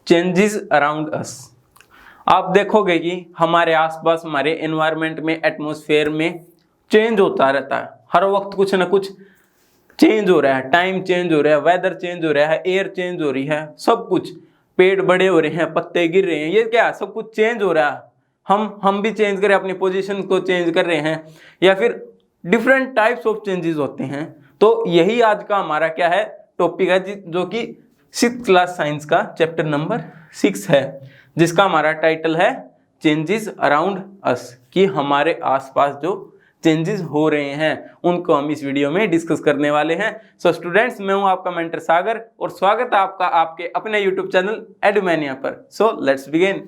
Changes around us. आप देखोगे कि हमारे आसपास, हमारे एनवायरनमेंट में, एटमॉस्फेयर में चेंज होता रहता है। हर वक्त कुछ ना कुछ चेंज हो रहा है, टाइम चेंज हो रहा है, वेदर चेंज हो रहा है, एयर चेंज हो रही है, सब कुछ, पेड़ बड़े हो रहे हैं, पत्ते गिर रहे हैं, ये क्या सब कुछ चेंज हो रहा है। हम भी चेंज कर रहे हैं, अपनी पोजीशन को चेंज कर रहे हैं, या फिर डिफरेंट टाइप्स ऑफ चेंजेस होते हैं। तो यही आज का हमारा क्या है, टॉपिक है, जो कि 6th क्लास साइंस का चैप्टर नंबर 6 है, जिसका हमारा टाइटल है चेंजेस अराउंड अस, कि हमारे आसपास जो चेंजेस हो रहे हैं उनको हम इस वीडियो में डिस्कस करने वाले हैं। सो स्टूडेंट्स, मैं हूं आपका मेंटर सागर और स्वागत है आपका आपके अपने यूट्यूब चैनल एडुमेनिया पर। So let's begin.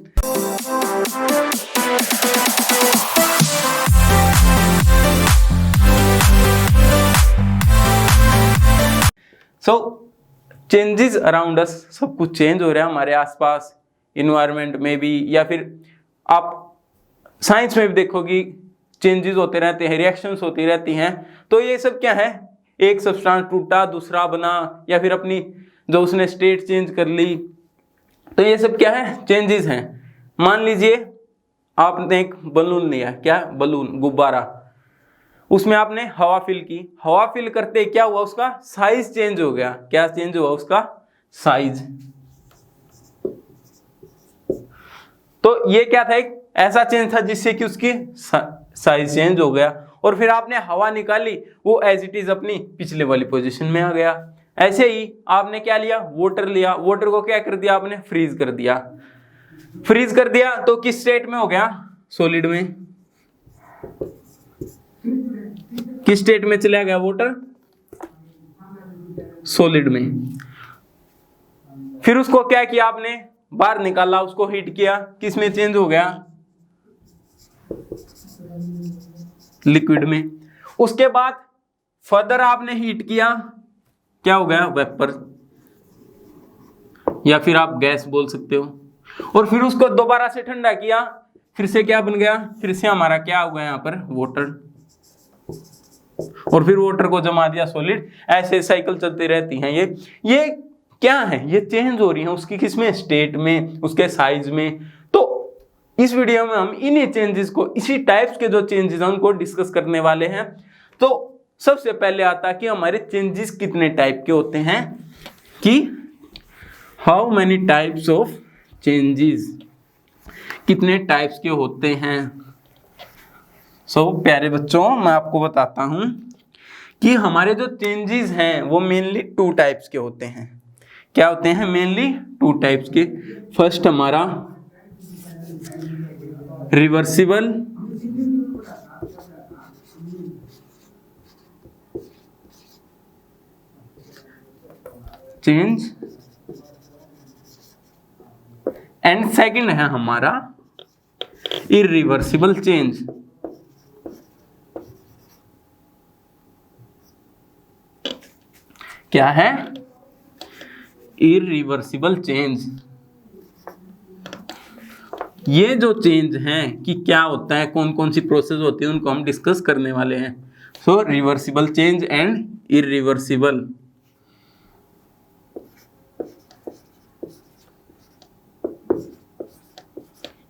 So changes around us, सब कुछ चेंज हो रहा है हमारे आसपास, इन्वायरमेंट में भी, या फिर आप साइंस में भी देखोगे चेंजेस होते रहते हैं, रिएक्शंस होती रहती हैं। तो ये सब क्या है, एक सब्सटेंस टूटा दूसरा बना, या फिर अपनी जो उसने स्टेट चेंज कर ली, तो ये सब क्या है, चेंजेस हैं। मान लीजिए आपने एक बलून लिया, क्या बलून, गुब्बारा, उसमें आपने हवा फिल की, हवा फिल करते क्या हुआ, उसका साइज चेंज हो गया। क्या चेंज हुआ, उसका साइज। तो ये क्या था, एक ऐसा चेंज था जिससे कि उसकी साइज चेंज हो गया, और फिर आपने हवा निकाली, वो एज इट इज अपनी पिछले वाली पोजीशन में आ गया। ऐसे ही आपने क्या लिया, वाटर लिया, वाटर को क्या कर दिया आपने, फ्रीज कर दिया। फ्रीज कर दिया तो किस स्टेट में हो गया, सॉलिड में। किस स्टेट में चला गया वाटर, सॉलिड में। फिर उसको क्या किया आपने, बाहर निकाला, उसको हीट किया, किस में चेंज हो गया, लिक्विड में। उसके बाद फर्दर आपने हीट किया, क्या हो गया, वेपर, या फिर आप गैस बोल सकते हो। और फिर उसको दोबारा से ठंडा किया, फिर से क्या बन गया, फिर से हमारा क्या हो गया यहाँ पर, वाटर। और फिर वाटर को जमा दिया, सॉलिड। ऐसे साइकिल चलती रहती हैं। ये क्या है, ये चेंज हो रही है उसकी किसमें, स्टेट में, उसके साइज में। तो इस वीडियो में हम इन्हीं चेंजेस को, इसी टाइप्स के जो चेंजेस हैं उनको डिस्कस करने वाले हैं। तो सबसे पहले आता है कि हमारे चेंजेस कितने टाइप के होते हैं, कि how many types of changes, कितने टाइप्स के होते हैं। सो प्यारे बच्चों, मैं आपको बताता हूं कि हमारे जो चेंजेस हैं वो मेनली 2 टाइप्स के होते हैं। क्या होते हैं, मेनली 2 टाइप्स के। फर्स्ट हमारा रिवर्सिबल चेंज, एंड सेकंड है हमारा इरिवर्सिबल चेंज। क्या है, इरिवर्सिबल चेंज। ये जो चेंज हैं कि क्या होता है, कौन कौन सी प्रोसेस होती है, उनको हम डिस्कस करने वाले हैं। So reversible change and irreversible.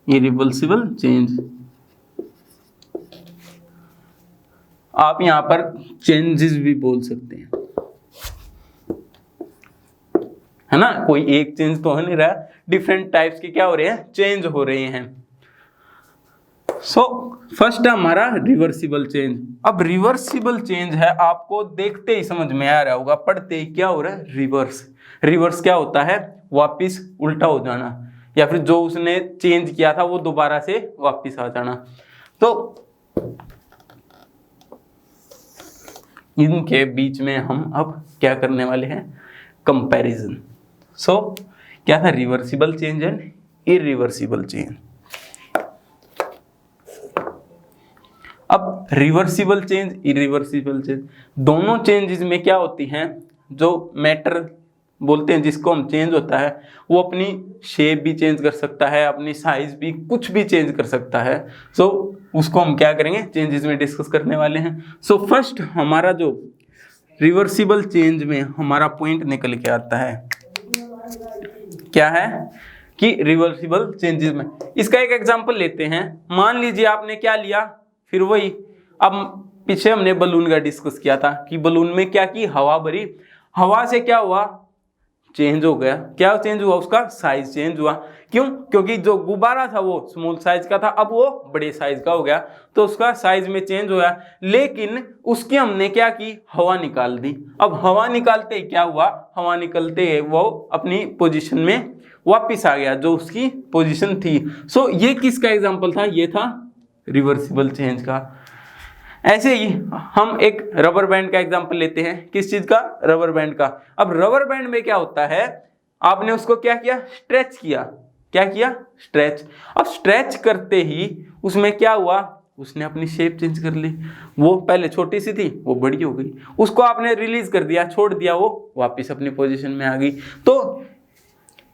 Irreversible change, आप यहां पर चेंजेस भी बोल सकते हैं, है ना। कोई एक चेंज तो हो नहीं रहा, डिफरेंट टाइप्स के क्या हो रहे हैं, चेंज हो रहे हैं। सो फर्स्ट हमारा रिवर्सिबल चेंज। अब रिवर्सिबल चेंज है, आपको देखते ही समझ में आ रहा होगा, पढ़ते ही क्या हो रहा है, रिवर्स। रिवर्स क्या होता है, वापिस उल्टा हो जाना, या फिर जो उसने चेंज किया था वो दोबारा से वापिस आ जाना। तो इनके बीच में हम अब क्या करने वाले हैं, कंपैरिजन। सो क्या था, reversible change and irreversible change. अब रिवर्सिबल चेंज, इरिवर्सिबल चेंज, दोनों चेंजेस में क्या होती हैं, जो मैटर बोलते हैं जिसको हम चेंज होता है, वो अपनी शेप भी चेंज कर सकता है, अपनी साइज भी, कुछ भी चेंज कर सकता है। सो उसको हम क्या करेंगे, चेंजेस में डिस्कस करने वाले हैं। सो फर्स्ट हमारा जो रिवर्सिबल चेंज में हमारा पॉइंट निकल के आता है, क्या है, कि रिवर्सिबल चेंजेस में। इसका एक एग्जांपल लेते हैं। मान लीजिए आपने क्या लिया, फिर वही, अब पीछे हमने बलून का डिस्कस किया था कि बलून में क्या की, हवा भरी, हवा से क्या हुआ, चेंज हो गया। क्या चेंज हुआ, उसका साइज चेंज हुआ। क्यों? क्योंकि जो गुब्बारा था वो स्मॉल साइज का था, अब वो बड़े साइज का हो गया, तो उसका साइज में चेंज हुआ। लेकिन उसकी हमने क्या की, हवा निकाल दी। अब हवा निकालते ही क्या हुआ, हवा निकलते ही वो अपनी पोजीशन में वापिस आ गया जो उसकी पोजीशन थी। सो ये किसका एग्जाम्पल था, ये था रिवर्सिबल चेंज का। ऐसे ही हम एक रबर बैंड का एग्जांपल लेते हैं। किस चीज का, रबर बैंड का। अब रबर बैंड में क्या होता है, आपने उसको क्या किया, स्ट्रेच किया। क्या किया, स्ट्रेच। अब स्ट्रेच करते ही उसमें क्या हुआ, उसने अपनी शेप चेंज कर ली। वो पहले छोटी सी थी, वो बड़ी हो गई। उसको आपने रिलीज कर दिया, छोड़ दिया, वो वापस अपनी पोजीशन में आ गई। तो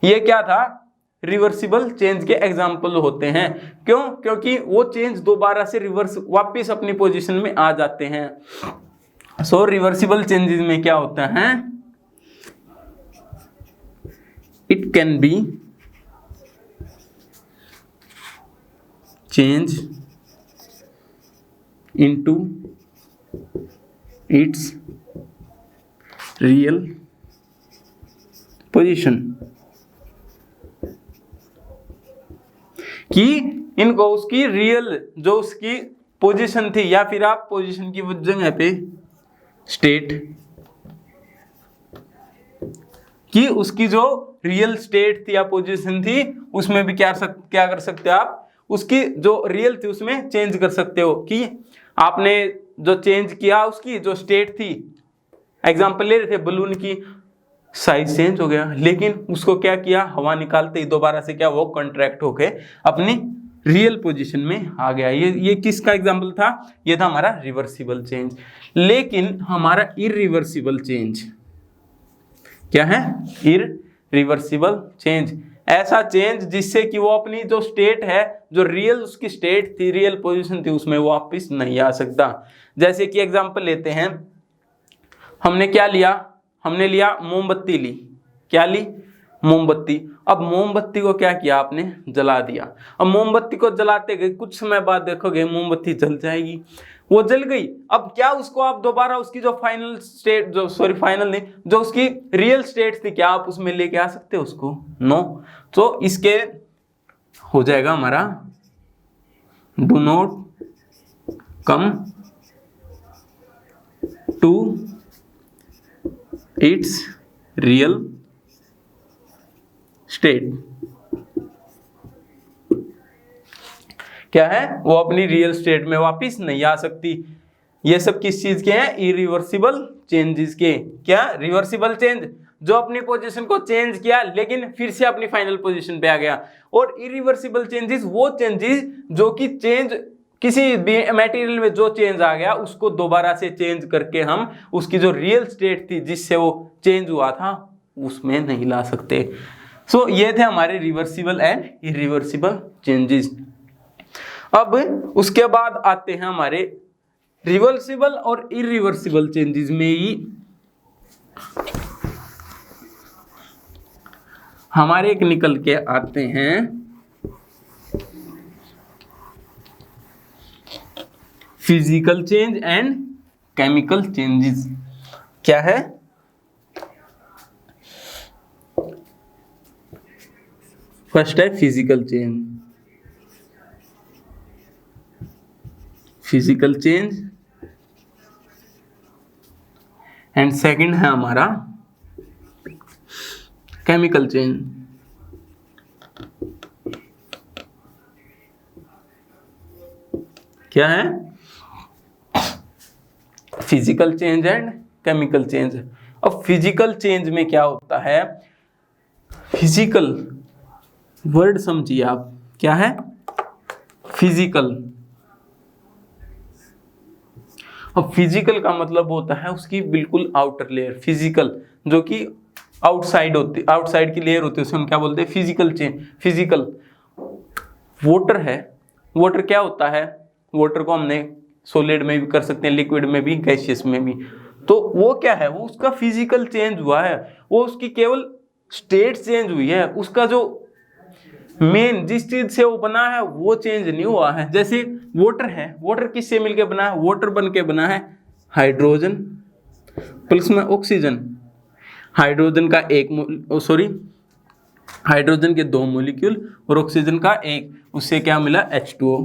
ये क्या था, रिवर्सिबल चेंज के एग्जाम्पल होते हैं। क्यों? क्योंकि वो चेंज दोबारा से रिवर्स वापस अपनी पोजीशन में आ जाते हैं। सो रिवर्सिबल चेंजेस में क्या होता है, it can be change into its real position, कि इनको उसकी रियल जो उसकी पोजीशन थी, या फिर आप पोजीशन की जगह पे स्टेट, कि उसकी जो रियल स्टेट थी या पोजीशन थी उसमें भी क्या कर सकते हो आप, उसकी जो रियल थी उसमें चेंज कर सकते हो। कि आपने जो चेंज किया उसकी जो स्टेट थी, एग्जांपल ले रहे थे बलून की, साइज चेंज हो गया, लेकिन उसको क्या किया, हवा निकालते ही दोबारा से क्या, वो कॉन्ट्रैक्ट होके अपनी रियल पोजीशन में आ गया। ये किसका एग्जांपल था, ये था हमारा रिवर्सिबल चेंज। लेकिन हमारा इरिवर्सिबल चेंज क्या है, इरिवर्सिबल चेंज, ऐसा चेंज जिससे कि वो अपनी जो स्टेट है, जो रियल उसकी स्टेट थी, रियल पोजीशन थी, उसमें वो वापस नहीं आ सकता। जैसे कि एग्जांपल लेते हैं, हमने क्या लिया, हमने लिया मोमबत्ती ली। क्या ली, मोमबत्ती। अब मोमबत्ती को क्या किया आपने, जला दिया। अब मोमबत्ती को जलाते गए, कुछ समय बाद देखोगे मोमबत्ती जल जाएगी, वो जल गई। अब क्या उसको आप दोबारा उसकी जो फाइनल स्टेट, जो सॉरी फाइनल नहीं, जो उसकी रियल स्टेट थी, क्या आप उसमें लेके आ सकते हो उसको, नो। तो इसके हो जाएगा हमारा do not come to its real state. क्या है, वो अपनी रियल स्टेट में वापस नहीं आ सकती। ये सब किस चीज के हैं, इरिवर्सिबल चेंजेस के। क्या, रिवर्सिबल चेंज, जो अपनी पोजीशन को चेंज किया लेकिन फिर से अपनी फाइनल पोजीशन पे आ गया। और इरिवर्सिबल चेंजेस वो चेंजेस जो कि चेंज किसी भी मटेरियल में जो चेंज आ गया उसको दोबारा से चेंज करके हम उसकी जो रियल स्टेट थी जिससे वो चेंज हुआ था उसमें नहीं ला सकते। सो ये थे हमारे रिवर्सिबल एंड इरिवर्सिबल चेंजेस। अब उसके बाद आते हैं हमारे रिवर्सिबल और इरिवर्सिबल चेंजेस में ही हमारे एक निकल के आते हैं physical change and chemical changes. क्या है, फर्स्ट है physical change, physical change, and second है हमारा केमिकल चेंज। क्या है, physical change and chemical change. अब फिजिकल चेंज में क्या होता है, फिजिकल वर्ड समझिए आप, क्या है फिजिकल। अब फिजिकल का मतलब होता है उसकी बिल्कुल आउटर लेयर, फिजिकल जो कि आउटसाइड होती, आउटसाइड की लेयर होती है, उसे हम क्या बोलते हैं, फिजिकल चेंज। फिजिकल वाटर है, वाटर क्या होता है, वाटर को हमने सॉलिड में भी कर सकते हैं, लिक्विड में भी, गैसियस में भी। तो वो क्या है, वो उसका फिजिकल चेंज हुआ है, वो उसकी केवल स्टेट चेंज हुई है, उसका जो मेन जिस चीज से वो बना है वो चेंज नहीं हुआ है। जैसे वाटर है, वाटर किससे मिलके बना है? वाटर बन के बना है हाइड्रोजन प्लस में ऑक्सीजन। हाइड्रोजन का हाइड्रोजन के 2 मॉलिक्यूल और ऑक्सीजन का 1, उससे क्या मिला? H2O।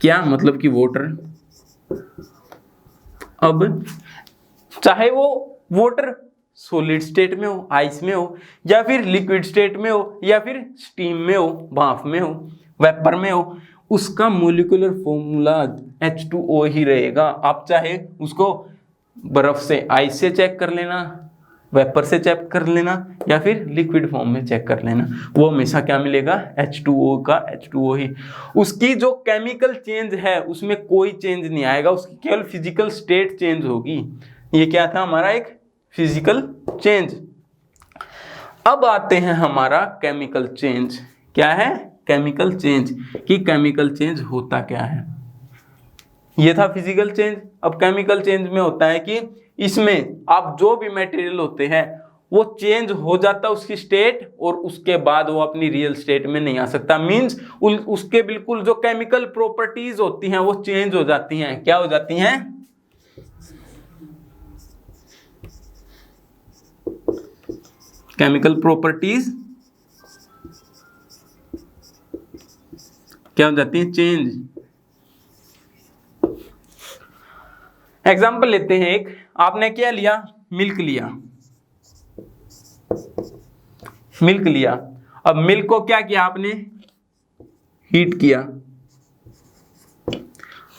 क्या मतलब कि वाटर। अब चाहे वो वाटर सॉलिड स्टेट में हो, आइस में हो, या फिर लिक्विड स्टेट में हो, या फिर स्टीम में हो, भाप में हो, वेपर में हो, उसका मोलिकुलर फॉर्मूला H2O ही रहेगा। आप चाहे उसको बर्फ से, आइस से चेक कर लेना, वेपर से चेक कर लेना, या फिर लिक्विड फॉर्म में चेक कर लेना, वो हमेशा क्या मिलेगा? H2O का H2O ही। उसकी जो केमिकल चेंज है उसमें कोई चेंज नहीं आएगा, उसकी केवल फिजिकल स्टेट चेंज होगी। ये क्या था हमारा? एक फिजिकल चेंज। अब आते हैं हमारा केमिकल चेंज। क्या है? Chemical change. कि केमिकल चेंज होता क्या है। ये था फिजिकल चेंज। अब केमिकल चेंज में होता है कि इसमें आप जो भी मटेरियल होते हैं वो चेंज हो जाता है उसकी स्टेट, और उसके बाद वो अपनी रियल स्टेट में नहीं आ सकता। मींस उसके बिल्कुल जो केमिकल प्रॉपर्टीज होती हैं वो चेंज हो जाती हैं। क्या हो जाती हैं? केमिकल प्रॉपर्टीज क्या हो जाती है? चेंज। एग्जाम्पल लेते हैं एक। आपने क्या लिया? मिल्क लिया। मिल्क लिया। अब मिल्क को क्या किया आपने? हीट किया।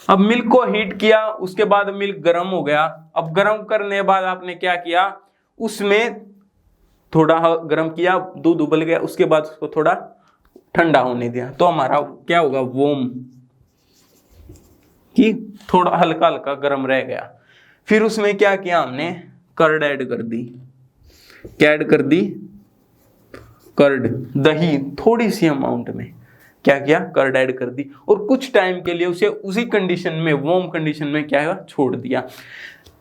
अब मिल्क को हीट किया, उसके बाद मिल्क गर्म हो गया। अब गर्म करने के बाद आपने क्या किया? उसमें थोड़ा गर्म किया, दूध उबल गया, उसके बाद उसको थोड़ा ठंडा होने दिया, तो हमारा क्या होगा? वोम। कि थोड़ा हल्का हल्का गर्म रह गया। फिर उसमें क्या किया हमने? कर्ड ऐड कर दी। क्या ऐड कर दी? कर्ड, दही, थोड़ी सी अमाउंट में क्या किया? कर्ड ऐड कर दी, और कुछ टाइम के लिए उसे उसी कंडीशन में, वॉर्म कंडीशन में क्या है? छोड़ दिया।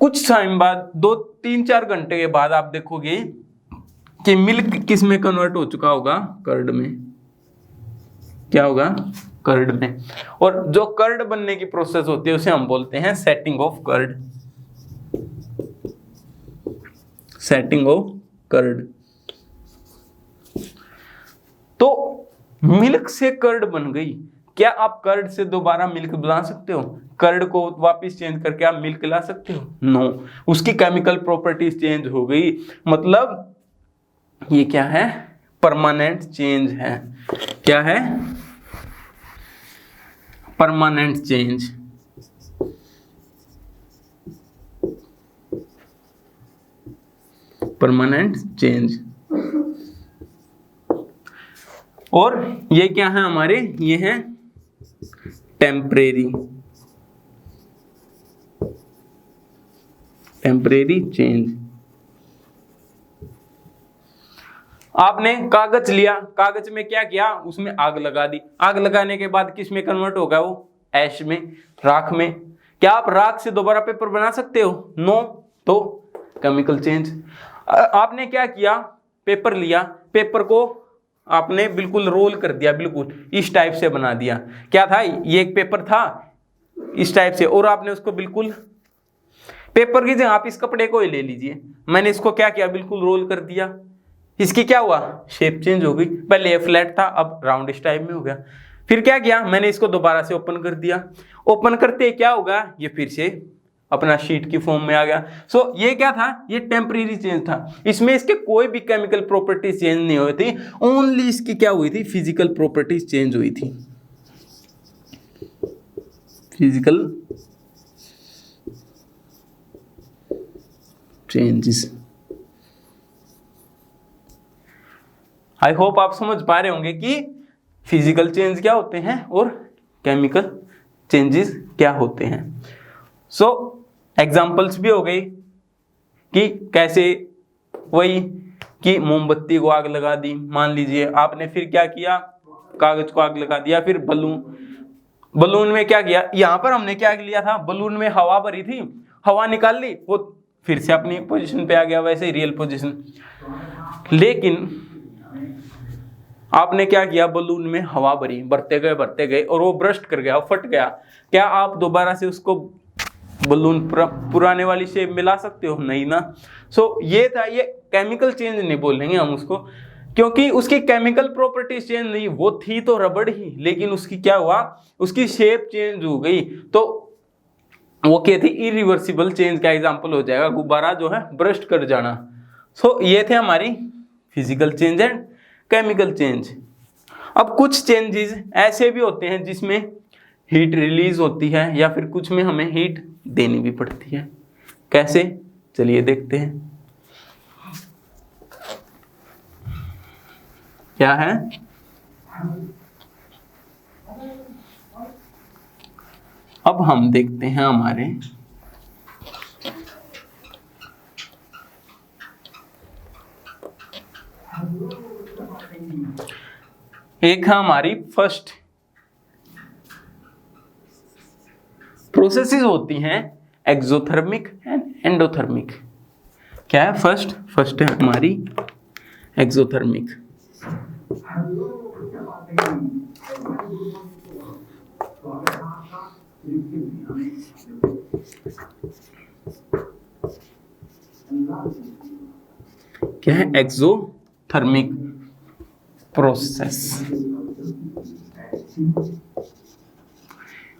कुछ टाइम बाद, 2-3-4 घंटे के बाद आप देखोगे कि मिल्क किस में कन्वर्ट हो चुका होगा? कर्ड में। क्या होगा? कर्ड में। और जो कर्ड बनने की प्रोसेस होती है उसे हम बोलते हैं setting of curd. Setting of curd. तो मिल्क से कर्ड बन गई। क्या आप कर्ड से दोबारा मिल्क बना सकते हो? कर्ड को वापस चेंज करके आप मिल्क ला सकते हो? नो। उसकी केमिकल प्रॉपर्टीज चेंज हो गई। मतलब ये क्या है? परमानेंट चेंज है। क्या है? Permanent change. Permanent change. और ये क्या है हमारे? ये है टेम्परेरी। Temporary change. आपने कागज लिया, कागज में क्या किया? उसमें आग लगा दी। आग लगाने के बाद किस में कन्वर्ट होगा वो? ऐश में, राख में। क्या आप राख से दोबारा पेपर बना सकते हो? नो। तो केमिकल चेंज। आपने क्या किया? पेपर लिया, पेपर को आपने बिल्कुल रोल कर दिया, बिल्कुल इस टाइप से बना दिया। क्या था? ये एक पेपर था इस टाइप से, और आपने उसको बिल्कुल पेपर की जगह आप इस कपड़े को ही ले लीजिए। मैंने इसको क्या किया? बिल्कुल रोल कर दिया। इसकी क्या हुआ? शेप चेंज हो गई। पहले ये फ्लैट था, अब राउंड इस टाइप में हो गया। फिर क्या किया? मैंने इसको दोबारा से ओपन कर दिया। ओपन करते क्या होगा? ये फिर से अपना शीट की फॉर्म में आ गया। सो ये क्या था? ये टेम्परेरी चेंज था। इसमें इसके कोई भी केमिकल प्रॉपर्टीज चेंज नहीं हुई थी, ओनली इसकी क्या हुई थी? फिजिकल प्रॉपर्टीज चेंज हुई थी। Physical changes. आई होप आप समझ पा रहे होंगे कि फिजिकल चेंज क्या होते हैं और केमिकल चेंजेस क्या होते हैं। सो एग्जाम्पल्स भी हो गई कि कैसे, वही कि मोमबत्ती को आग लगा दी मान लीजिए आपने, फिर क्या किया? कागज को आग लगा दिया। फिर बलून में क्या किया? यहां पर हमने क्या लिया था? बलून में हवा भरी थी, हवा निकाल ली, वो फिर से अपनी पोजीशन पे आ गया, वैसे ही रियल पोजीशन। लेकिन आपने क्या किया, बलून में हवा भरी, भरते गए और वो बर्स्ट कर गया, फट गया। क्या आप दोबारा से उसको बलून पुराने वाली शेप मिला सकते हो? नहीं ना। सो ये था, ये केमिकल चेंज नहीं बोलेंगे हम उसको, क्योंकि उसकी केमिकल प्रॉपर्टी चेंज नहीं, वो थी तो रबड़ ही, लेकिन उसकी क्या हुआ, उसकी शेप चेंज हो गई, तो वो क्या थी, इरिवर्सिबल चेंज का एग्जांपल हो जाएगा, गुब्बारा जो है बर्स्ट कर जाना। सो ये थे हमारी physical change and chemical change. अब कुछ चेंजेस ऐसे भी होते हैं जिसमें हीट रिलीज होती है या फिर कुछ में हमें हीट देनी भी पड़ती है। कैसे, चलिए देखते हैं। क्या है, अब हम देखते हैं हमारे एक है हमारी फर्स्ट प्रोसेसेस होती हैं एक्सोथर्मिक एंड एंडोथर्मिक। क्या है, फर्स्ट है हमारी एक्सोथर्मिक। क्या है, एक्सोथर्मिक प्रोसेस।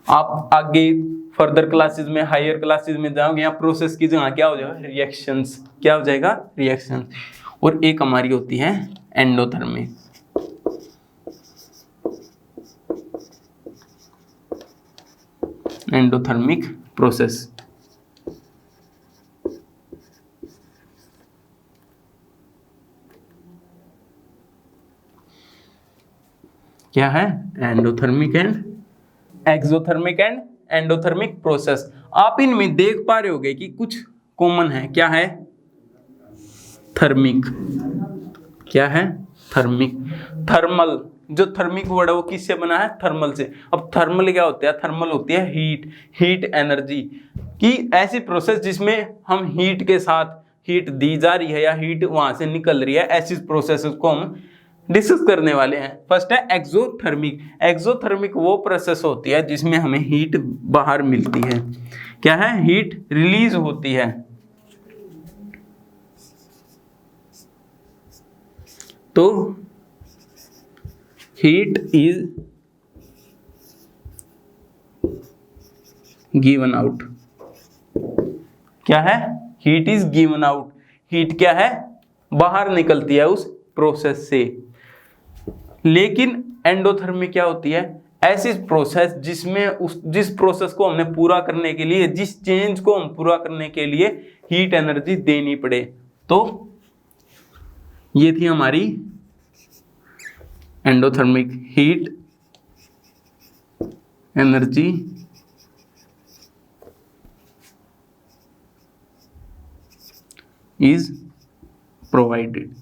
आप आगे फर्दर क्लासेस में, हायर क्लासेस में जाओगे, यहाँ प्रोसेस की जगह क्या हो जाएगा, रिएक्शंस। क्या हो जाएगा, रिएक्शंस। और एक हमारी होती है एंडोथर्मिक। Endothermic process. क्या है, endothermic and exothermic and endothermic process. आप इनमें देख पा रहे होगे कि कुछ कॉमन है। क्या है, थर्मिक। क्या है, थर्मिक। थर्मल, जो थर्मिक वर्ड है वो किससे बना है, थर्मल से। अब थर्मल क्या होता है, थर्मल होती है हीट एनर्जी की ऐसी प्रोसेस जिसमें हम हीट के साथ, हीट दी जा रही है या हीट वहां से निकल रही है, ऐसी प्रोसेस को हम डिस्कस करने वाले हैं। फर्स्ट है एक्सोथर्मिक। एक्सोथर्मिक वो प्रोसेस होती है जिसमें हमें हीट बाहर मिलती है। क्या है, हीट रिलीज होती है। तो हीट इज गिवन आउट। क्या है, heat is given out. Heat क्या है, बाहर निकलती है उस प्रोसेस से। लेकिन एंडोथर्मिक क्या होती है, ऐसी प्रोसेस जिसमें जिस प्रोसेस को हमने पूरा करने के लिए, जिस चेंज को हम पूरा करने के लिए हीट एनर्जी देनी पड़े। तो ये थी हमारी endothermic. Heat energy is provided.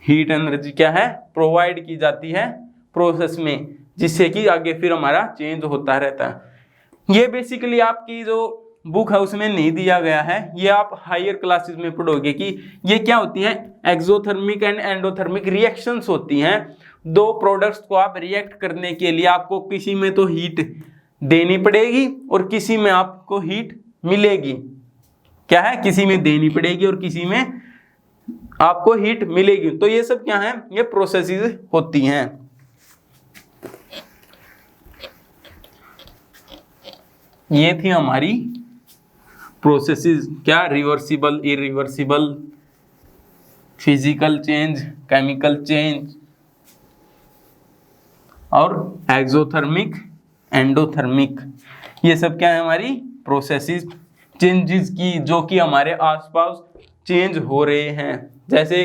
Heat energy क्या है, प्रोवाइड की जाती है प्रोसेस में, जिससे कि आगे फिर हमारा चेंज होता रहता है। ये बेसिकली आपकी जो बुक है उसमें नहीं दिया गया है, ये आप हायर क्लासेस में पढ़ोगे कि ये क्या होती है, एक्सोथर्मिक एंड एंडोथर्मिक रिएक्शंस होती हैं। दो प्रोडक्ट्स को आप रिएक्ट करने के लिए आपको किसी में तो हीट देनी पड़ेगी और किसी में आपको हीट मिलेगी। क्या है, किसी में देनी पड़ेगी और किसी में आपको हीट मिलेगी। तो ये सब क्या है, ये प्रोसेसेस होती हैं। ये थी हमारी प्रोसेसेस। क्या, reversible, irreversible, physical change, chemical change और एक्सोथर्मिक, एंडोथर्मिक। ये सब क्या है, हमारी प्रोसेसेस चेंजेस की, जो कि हमारे आसपास चेंज हो रहे हैं। जैसे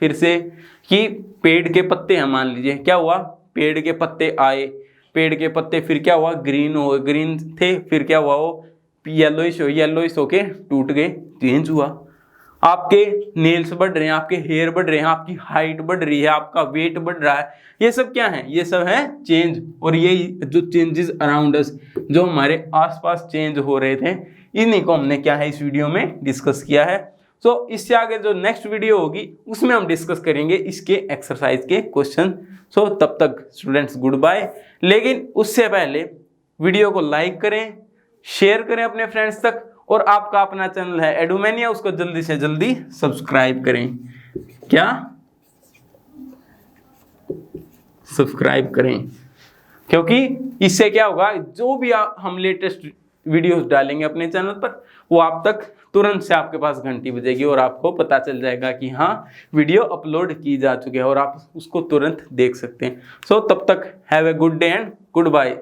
फिर से कि पेड़ के पत्ते हैं, मान लीजिए क्या हुआ, पेड़ के पत्ते आए, पेड़ के पत्ते फिर क्या हुआ, ग्रीन थे, फिर क्या हुआ, वो येलोइश होके टूट गए, चेंज हुआ। आपके नेल्स बढ़ रहे हैं, आपके हेयर बढ़ रहे हैं, आपकी हाइट बढ़ रही है, आपका वेट बढ़ रहा है, ये सब क्या है, ये सब है चेंज। और ये जो चेंजेस अराउंड अस, जो हमारे आसपास चेंज हो रहे थे, इन्हीं को हमने क्या है इस वीडियो में डिस्कस किया है। सो इससे आगे जो नेक्स्ट वीडियो होगी उसमें हम डिस्कस करेंगे इसके एक्सरसाइज के क्वेश्चन। सो तब तक स्टूडेंट्स गुड बाय। लेकिन उससे पहले वीडियो को लाइक करें, शेयर करें अपने फ्रेंड्स तक, और आपका अपना चैनल है एडुमेनिया, उसको जल्दी से जल्दी सब्सक्राइब करें। क्या सब्सक्राइब करें, क्योंकि इससे क्या होगा, जो भी हम लेटेस्ट वीडियोस डालेंगे अपने चैनल पर वो आप तक तुरंत से आपके पास घंटी बजेगी और आपको पता चल जाएगा कि हाँ वीडियो अपलोड की जा चुकी है और आप उसको तुरंत देख सकते हैं। सो तब तक have a good day and good bye.